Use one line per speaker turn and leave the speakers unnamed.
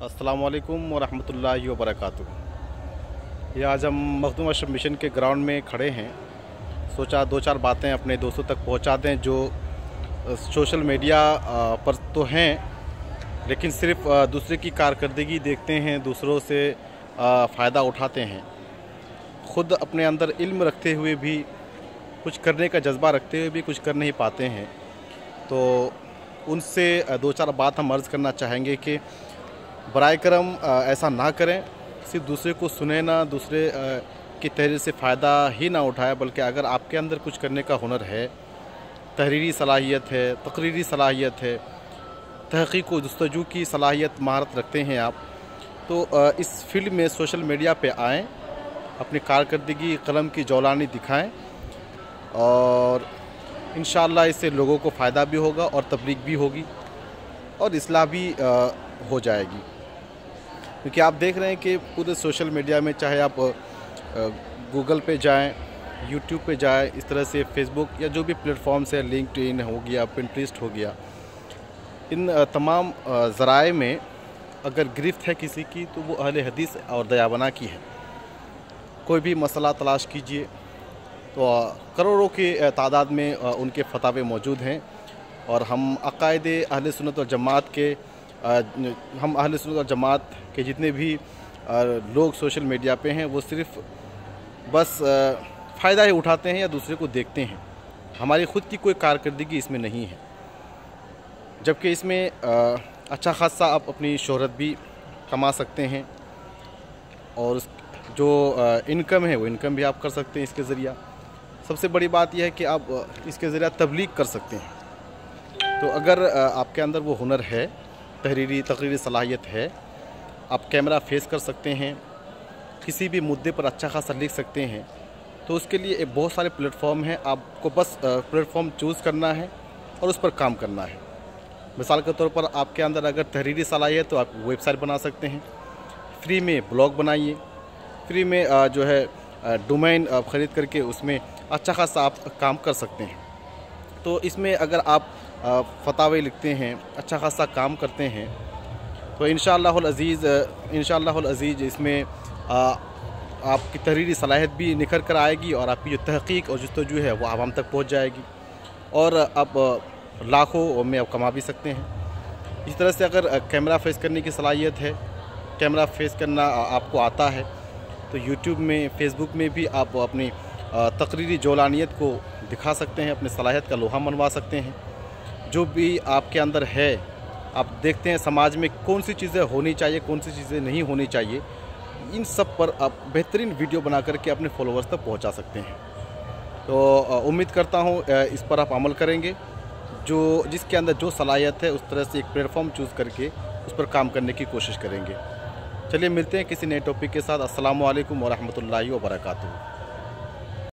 अस्सलामु अलैकुम वरहमतुल्लाहि वबरकातुहू। ये आज हम मखदूम अशरफ मिशन के ग्राउंड में खड़े हैं। सोचा दो चार बातें अपने दोस्तों तक पहुंचा दें जो सोशल मीडिया पर तो हैं लेकिन सिर्फ दूसरे की कारकर्दगी देखते हैं, दूसरों से फ़ायदा उठाते हैं। ख़ुद अपने अंदर इल्म रखते हुए भी, कुछ करने का जज्बा रखते हुए भी कुछ कर नहीं पाते हैं। तो उनसे दो चार बात हम अर्ज़ करना चाहेंगे कि बराए करम ऐसा ना करें, सिर्फ दूसरे को सुने ना, दूसरे की तहरीर से फ़ायदा ही ना उठाएं, बल्कि अगर आपके अंदर कुछ करने का हुनर है, तहरीरी सलाहियत है, तकरीरी सलाहियत है, तहक़ीक़ व जस्तजू की सलाहियत महारत रखते हैं आप, तो इस फील्ड में सोशल मीडिया पे आएँ, अपनी कारकर्दगी कलम की जौलानी दिखाएं और इंशाअल्लाह इससे लोगों को फ़ायदा भी होगा और तबलीग भी होगी और इस्लाह भी हो जाएगी। क्योंकि आप देख रहे हैं कि पूरे सोशल मीडिया में, चाहे आप गूगल पे जाएं, यूट्यूब पे जाएं, इस तरह से फेसबुक या जो भी प्लेटफॉर्म्स है, लिंक्डइन हो गया, पिंटरेस्ट हो गया, इन तमाम ज़राए में अगर गिरफ्त है किसी की तो वो अहले हदीस और दयावना की है। कोई भी मसला तलाश कीजिए तो करोड़ों की तादाद में उनके फतावे मौजूद हैं और हम अक़ायद अहले सुन्नत वल जमात के जितने भी लोग सोशल मीडिया पे हैं वो सिर्फ बस फ़ायदा ही उठाते हैं या दूसरे को देखते हैं। हमारी ख़ुद की कोई कारकर्दगी इसमें नहीं है, जबकि इसमें अच्छा खासा आप अपनी शोहरत भी कमा सकते हैं और जो इनकम है वो इनकम भी आप कर सकते हैं इसके ज़रिया। सबसे बड़ी बात यह है कि आप इसके ज़रिया तबलीग कर सकते हैं। तो अगर आपके अंदर वो हुनर है, तहरीरी तकरीरी सलाहियत है, आप कैमरा फेस कर सकते हैं, किसी भी मुद्दे पर अच्छा खासा लिख सकते हैं, तो उसके लिए बहुत सारे प्लेटफॉर्म हैं। आपको बस प्लेटफॉर्म चूज़ करना है और उस पर काम करना है। मिसाल के तौर पर आपके अंदर अगर तहरीरी सलाहियत तो आप वेबसाइट बना सकते हैं, फ्री में ब्लॉग बनाइए, फ्री में जो है डोमेन ख़रीद करके उसमें अच्छा खासा आप काम कर सकते हैं। तो इसमें अगर आप फतावे लिखते हैं, अच्छा खासा काम करते हैं, तो इंशाअल्लाहुल अज़ीज़ इसमें आपकी तहरीरी सलाहियत भी निखर कर आएगी और आपकी जो तहक़ीक़ और जस्तजू है वो आवाम तक पहुंच जाएगी और आप लाखों में आप कमा भी सकते हैं। इस तरह से अगर कैमरा फेस करने की सलाहियत है, कैमरा फेस करना आपको आता है, तो यूट्यूब में, फेसबुक में भी आप अपनी तकरीरी जौलानियत को दिखा सकते हैं, अपने सलाहियत का लोहा मनवा सकते हैं। जो भी आपके अंदर है, आप देखते हैं समाज में कौन सी चीज़ें होनी चाहिए, कौन सी चीज़ें नहीं होनी चाहिए, इन सब पर आप बेहतरीन वीडियो बना करके अपने फॉलोअर्स तक पहुंचा सकते हैं। तो उम्मीद करता हूं इस पर आप अमल करेंगे। जो जिसके अंदर जो सलाहियत है उस तरह से एक प्लेटफॉर्म चूज़ करके उस पर काम करने की कोशिश करेंगे। चलिए मिलते हैं किसी नए टॉपिक के साथ। अस्सलामु अलैकुम वरहमतुल्लाहि वबरकातुहू।